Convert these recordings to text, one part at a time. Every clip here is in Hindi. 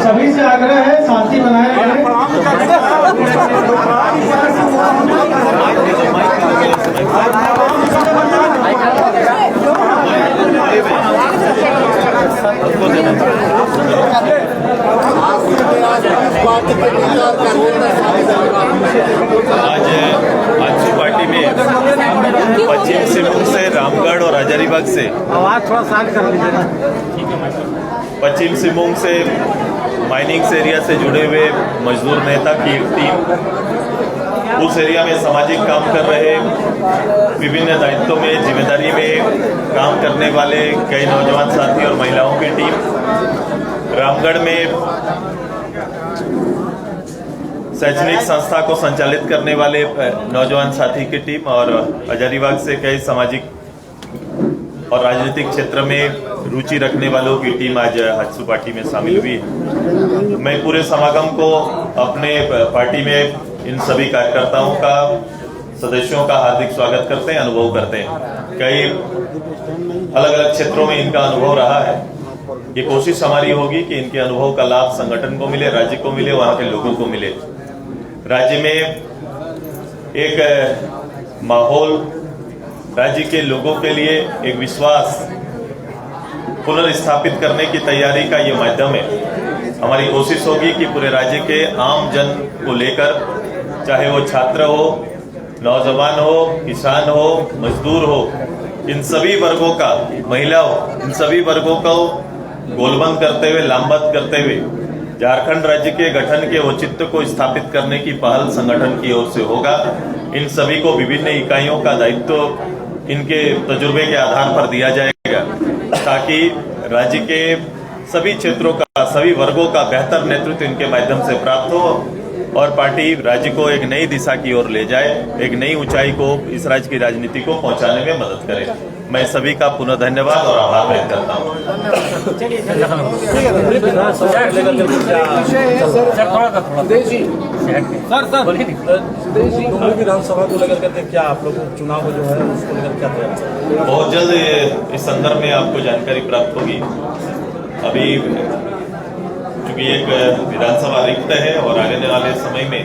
सभी से आग्रह है शांति बनाए रखें। आज आजसू पार्टी में पश्चिम सिंहभूम से रामगढ़ और हजारीबाग से आवाज थोड़ा शांत कर लीजिए। पश्चिम सिंहभूम से माइनिंग एरिया से जुड़े हुए मजदूर नेता की एक टीम उस एरिया में सामाजिक काम कर रहे, विभिन्न दायित्वों में जिम्मेदारी में काम करने वाले कई नौजवान साथी और महिलाओं की टीम, रामगढ़ में शैक्षणिक संस्था को संचालित करने वाले नौजवान साथी की टीम और हजारीबाग से कई सामाजिक और राजनीतिक क्षेत्र में रुचि रखने वालों की टीम आज आजसू पार्टी में शामिल हुई। मैं पूरे समागम को अपने पार्टी में इन सभी कार्यकर्ताओं का, सदस्यों का हार्दिक स्वागत करते हैं, अनुभव करते हैं। कई अलग अलग क्षेत्रों में इनका अनुभव रहा है। ये कोशिश हमारी होगी कि इनके अनुभव का लाभ संगठन को मिले, राज्य को मिले, वहां के लोगों को मिले। राज्य में एक माहौल, राज्य के लोगों के लिए एक विश्वास पुनर्स्थापित करने की तैयारी का ये माध्यम है। हमारी कोशिश होगी कि पूरे राज्य के आम जन को लेकर, चाहे वो छात्र हो, नौजवान हो, किसान हो, मजदूर हो, इन सभी वर्गों का, महिला हो, इन सभी वर्गों को गोलबंद करते हुए, लामबंद करते हुए झारखंड राज्य के गठन के औचित्य को स्थापित करने की पहल संगठन की ओर से होगा। इन सभी को विभिन्न इकाइयों का दायित्व इनके तजुर्बे के आधार पर दिया जाएगा, ताकि राज्य के सभी क्षेत्रों का, सभी वर्गों का बेहतर नेतृत्व इनके माध्यम से प्राप्त हो और पार्टी राज्य को एक नई दिशा की ओर ले जाए, एक नई ऊंचाई को इस राज्य की राजनीति को पहुंचाने में मदद करे। मैं सभी का पुनः धन्यवाद और आभार व्यक्त करता हूं। विधानसभा को लेकर के क्या आप लोग चुनाव जो है उसको लेकर क्या तैयारी? बहुत जल्द इस संदर्भ में आपको जानकारी प्राप्त होगी। अभी चूंकि एक विधानसभा रिक्त है और आने वाले समय में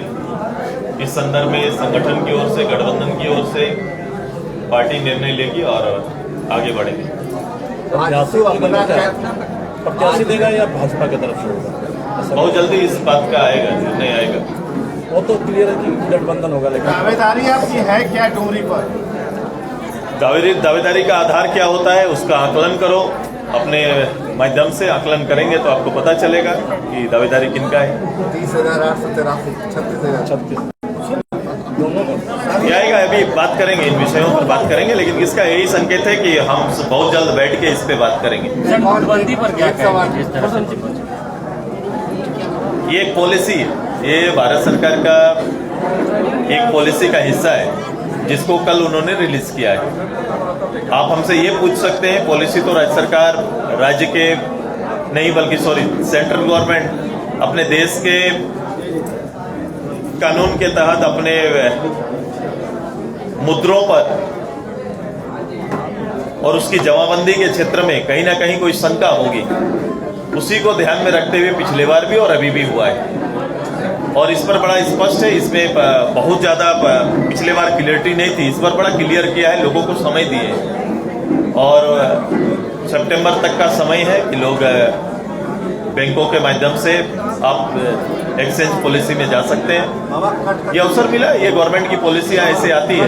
इस संदर्भ में संगठन की ओर से, गठबंधन की ओर से पार्टी निर्णय लेगी और आगे बढ़ेगी। प्रत्याशी देगा या भाजपा की तरफ से होगा? बहुत जल्दी इस बात का आएगा, निर्णय आएगा। वो तो क्लियर है कि गठबंधन होगा, लेकिन दावेदारी आपकी है क्या डोरी पर? दावेदारी का आधार क्या होता है उसका आकलन करो, अपने माध्यम से आकलन करेंगे तो आपको पता चलेगा कि दावेदारी किनका है। 30,883, 36,000, आएगा। अभी बात करेंगे, इन विषयों पर बात करेंगे, लेकिन इसका यही संकेत है कि हम बहुत जल्द बैठ के इस पे बात करेंगे। नोटबंदी पर क्या कहेंगे? ये एक पॉलिसी है, ये भारत सरकार का एक पॉलिसी का हिस्सा है जिसको कल उन्होंने रिलीज किया है। आप हमसे ये पूछ सकते हैं, पॉलिसी तो राज्य सरकार, राज्य के नहीं बल्कि सेंट्रल गवर्नमेंट अपने देश के कानून के तहत अपने मुद्रों पर और उसकी जमाबंदी के क्षेत्र में कहीं ना कहीं कोई शंका होगी, उसी को ध्यान में रखते हुए पिछले बार भी और अभी भी हुआ है और इस पर बड़ा स्पष्ट है। इसमें बहुत ज्यादा पिछले बार क्लियरिटी नहीं थी, इस बार बड़ा क्लियर किया है, लोगों को समय दिए और सितंबर तक का समय है कि लोग बैंकों के माध्यम से आप एक्सचेंज पॉलिसी में जा सकते हैं। ये अवसर मिला, ये गवर्नमेंट की पॉलिसियां ऐसे आती है,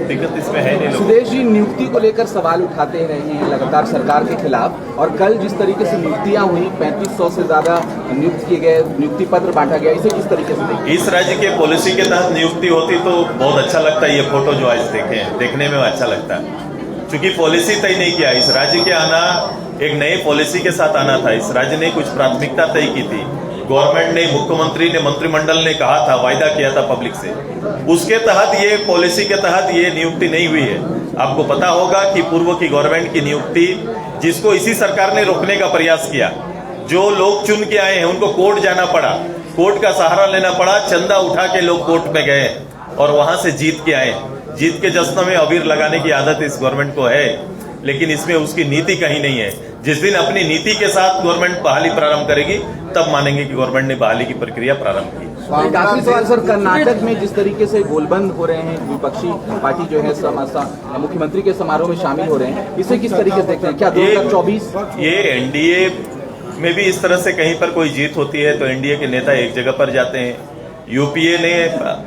दिक्कत इसमें है नहीं। सुदेश जी नियुक्ति को लेकर सवाल उठाते रहे हैं लगातार सरकार के खिलाफ, और कल जिस तरीके से नियुक्तियां हुई, 3500 से ज्यादा नियुक्त किए गए, नियुक्ति पत्र बांटा गया, इसे किस तरीके से देखिए? इस राज्य के पॉलिसी के तहत नियुक्ति होती तो बहुत अच्छा लगता है। ये फोटो जो आज देखे हैं, देखने में अच्छा लगता है, क्योंकि पॉलिसी तय नहीं किया। इस राज्य के आना एक नई पॉलिसी के साथ आना था। इस राज्य ने कुछ प्राथमिकता तय की थी, गवर्नमेंट ने, मुख्यमंत्री ने, मंत्रिमंडल ने कहा था, वायदा किया था पब्लिक से, उसके तहत ये पॉलिसी के तहत ये नियुक्ति नहीं हुई है। आपको पता होगा कि पूर्व की गवर्नमेंट की नियुक्ति, जिसको इसी सरकार ने रोकने का प्रयास किया, जो लोग चुन के आए हैं उनको कोर्ट जाना पड़ा, कोर्ट का सहारा लेना पड़ा, चंदा उठा के लोग कोर्ट में गए और वहां से जीत के आए। जीत के जश्न में अबीर लगाने की आदत इस गवर्नमेंट को है, लेकिन इसमें उसकी नीति कहीं नहीं है। जिस दिन अपनी नीति के साथ गवर्नमेंट बहाली प्रारंभ करेगी तब मानेंगे कि गवर्नमेंट ने बहाली की प्रक्रिया प्रारंभ की। एक आखिरी सवाल सर, कर्नाटक में जिस तरीके से गोलबंद हो रहे हैं, विपक्षी पार्टी जो है मुख्यमंत्री के समारोह में शामिल हो रहे हैं, इसे किस तरीके से देखते हैं? क्या 2024 ये एनडीए में भी इस तरह से कहीं पर कोई जीत होती है तो एनडीए के नेता एक जगह पर जाते हैं। यूपीए ने,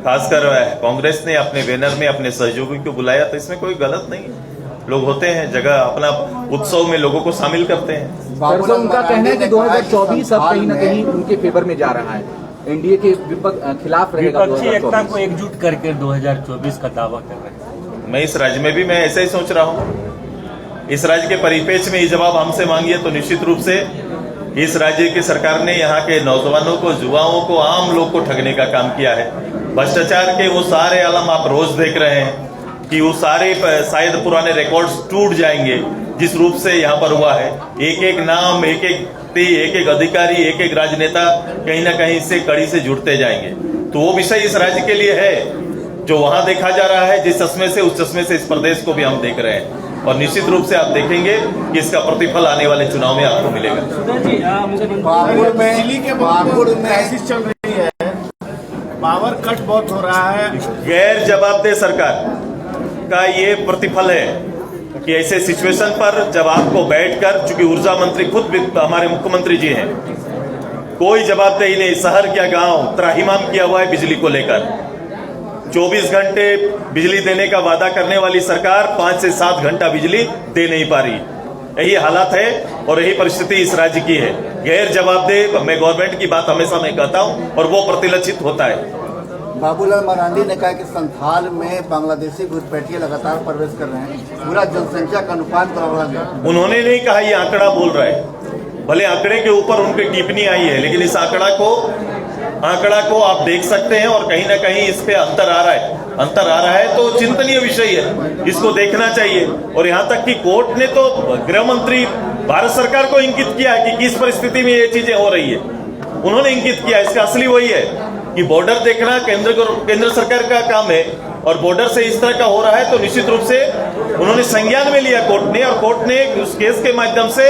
खासकर कांग्रेस ने अपने बैनर में अपने सहयोगी को बुलाया, तो इसमें कोई गलत नहीं है। लोग होते हैं जगह अपना उत्सव में लोगों को शामिल करते हैं। सर, उनका कहना है कि 2024 अब कहीं न कहीं उनके फेवर में जा रहा है, एनडीए के खिलाफ रहेगा। विपक्षी एकता को एकजुट करके 2024 का दावा कर रहे हैं। मैं इस राज्य में भी मैं ऐसा ही सोच रहा हूँ। इस राज्य के परिप्रेक्ष्य में ये जवाब हमसे मांगिए तो निश्चित रूप से इस राज्य की सरकार ने यहाँ के नौजवानों को, युवाओं को, आम लोग को ठगने का काम किया है। भ्रष्टाचार के वो सारे आलम आप रोज देख रहे हैं कि वो सारे शायद पुराने रिकॉर्ड्स टूट जाएंगे जिस रूप से यहाँ पर हुआ है। एक एक नाम, एक एक अधिकारी, एक एक राजनेता कहीं ना कहीं इससे कड़ी से जुड़ते जाएंगे। तो वो विषय इस राज्य के लिए है जो वहां देखा जा रहा है, जिस चश्मे से, उस चश्मे से इस प्रदेश को भी हम देख रहे हैं और निश्चित रूप से आप देखेंगे कि इसका प्रतिफल आने वाले चुनाव में आपको मिलेगा। बागुड़ में ऐसी चल रही है, पावर कट बहुत हो रहा है। गैर जवाबदेह सरकार का ये प्रतिफल है कि ऐसे सिचुएशन पर जब आपको बैठकर, चूंकि ऊर्जा मंत्री खुद हमारे मुख्यमंत्री जी हैं, कोई जवाबदेही नहीं, शहर क्या गांव त्राहिमाम किया हुआ है बिजली को लेकर। 24 घंटे बिजली देने का वादा करने वाली सरकार 5 से 7 घंटा बिजली दे नहीं पा रही। यही हालात है और यही परिस्थिति इस राज्य की है। गैर जवाबदेह मैं गवर्नमेंट की बात हमेशा मैं कहता हूं और वो प्रतिलक्षित होता है। बाबूलाल मरांडी ने कहा कि संथाल में बांग्लादेशी घुसपैठिए लगातार प्रवेश कर रहे हैं, पूरा जनसंख्या का अनुपात बढ़ा गया। उन्होंने नहीं कहा, ये आंकड़ा बोल रहा है। भले आंकड़े के ऊपर उनकी टिप्पणी आई है, लेकिन इस आंकड़ा को आप देख सकते हैं और कहीं ना कहीं इस पे अंतर आ रहा है तो चिंतनीय विषय है, इसको देखना चाहिए। और यहाँ तक कि कोर्ट ने तो गृह मंत्री भारत सरकार को इंगित किया है कि किस परिस्थिति में ये चीजें हो रही है, उन्होंने इंगित किया। इसका असली वही है कि बॉर्डर देखना केंद्र सरकार का काम है और बॉर्डर से इस तरह का हो रहा है तो निश्चित रूप से उन्होंने संज्ञान में लिया कोर्ट ने, और कोर्ट ने उस केस के माध्यम से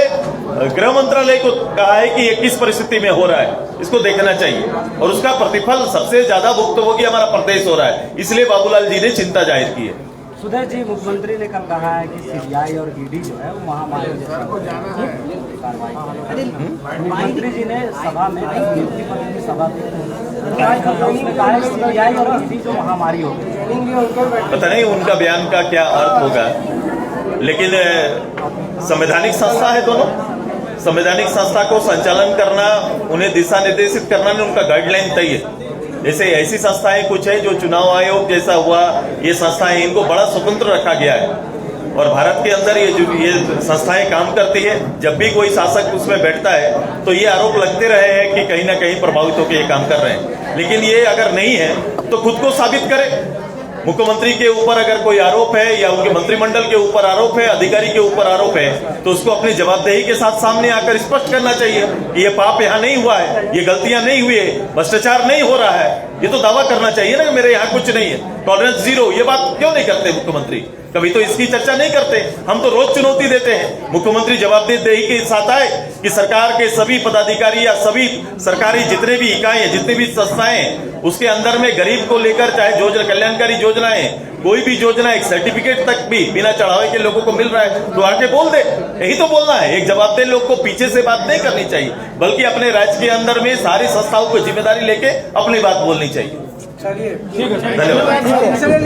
गृह मंत्रालय को कहा है कि ये किस परिस्थिति में हो रहा है, इसको देखना चाहिए और उसका प्रतिफल सबसे ज्यादा भुक्तभोगी हमारा प्रदेश हो रहा है। इसलिए बाबूलाल जी ने चिंता जाहिर की है। सुधीर जी, मुख्यमंत्री ने कल कहा है कि सीबीआई और ईडी जो है वो महामारी कार्रवाई करेगी। मुख्यमंत्री जी ने सभा में नियुक्ति पत्र की सभा में कहा है सीबीआई और ईडी जो महामारी होगी। पता नहीं उनका बयान का क्या अर्थ होगा, लेकिन संवैधानिक संस्था है दोनों। संवैधानिक संस्था को संचालन करना, उन्हें दिशा निर्देशित करना में उनका गाइडलाइन तय है। जैसे ऐसी संस्थाएं कुछ है जो चुनाव आयोग जैसा हुआ, ये संस्थाएं, इनको बड़ा स्वतंत्र रखा गया है और भारत के अंदर ये संस्थाएं काम करती है। जब भी कोई शासक उसमें बैठता है तो ये आरोप लगते रहे हैं कि कहीं ना कहीं प्रभावित होकर ये काम कर रहे हैं, लेकिन ये अगर नहीं है तो खुद को साबित करे। मुख्यमंत्री के ऊपर अगर कोई आरोप है या उनके मंत्रिमंडल के ऊपर आरोप है, अधिकारी के ऊपर आरोप है, तो उसको अपनी जवाबदेही के साथ सामने आकर स्पष्ट करना चाहिए कि ये पाप यहाँ नहीं हुआ है, ये गलतियां नहीं हुई है, भ्रष्टाचार नहीं हो रहा है। ये तो दावा करना चाहिए ना कि मेरे यहाँ कुछ नहीं है, टॉलरेंस जीरो। ये बात क्यों नहीं करते मुख्यमंत्री? कभी तो इसकी चर्चा नहीं करते। हम तो रोज चुनौती देते हैं, मुख्यमंत्री जवाबदेही के साथ आए कि सरकार के सभी पदाधिकारी या सभी सरकारी जितने भी इकाई है, जितनी भी संस्थाएं, उसके अंदर में गरीब को लेकर चाहे योजना, कल्याणकारी योजनाएं, कोई भी योजना एक सर्टिफिकेट तक भी बिना चढ़ावे के लोगों को मिल रहा है तो आके बोल दे। यही तो बोलना है। एक जवाबदेह लोग को पीछे से बात नहीं करनी चाहिए, बल्कि अपने राज्य के अंदर में सारी संस्थाओं को जिम्मेदारी लेके अपनी बात बोलनी चाहिए। चलिए, धन्यवाद।